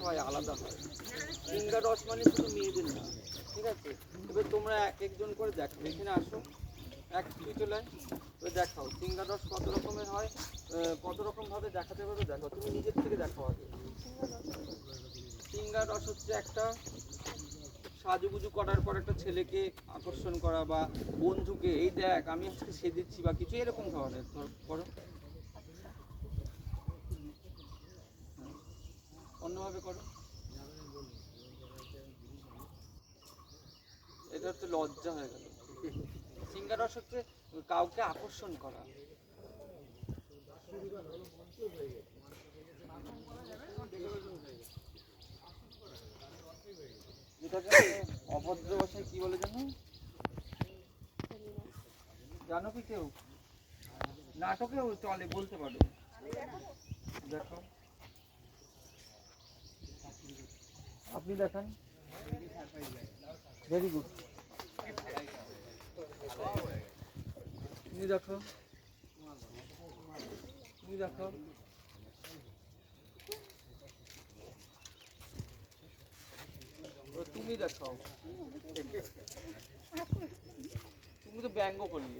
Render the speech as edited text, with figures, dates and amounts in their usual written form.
হয় আলাদা হয়। সিঙ্গার রস মানে শুধু মেয়েদের না, ঠিক আছে? এবার তোমরা এক একজন করে দেখো, এখানে আসো, এক তুই চলে আয়। এবার দেখাও সিঙ্গার রস কত রকমের হয়, কত রকমভাবে দেখাতে পারবে, দেখো তুমি নিজের থেকে দেখো আগে। সিঙ্গার রস হচ্ছে একটা সাজুগুজু করার পর একটা ছেলেকে আকর্ষণ করা, বা বন্ধুকে এই দেখ আমি আজকে সেজেছি বা কিছু এরকম ধরনের করো। অন্যভাবে করো। এটা হচ্ছে লজ্জা হয়ে গেল। সিঙ্গার রস হচ্ছে কাউকে আকর্ষণ করা। যেটাকে অভদ্র ভাষায় কি বলে জানো? জানো কি কেউ? নাটকেও চলে, বলতে পারো। দেখো আপনি দেখান। Very good. তুমি দেখো, তুমি দেখো। তুমি দেখাও। তুমি তো ব্যঙ্গ করলে।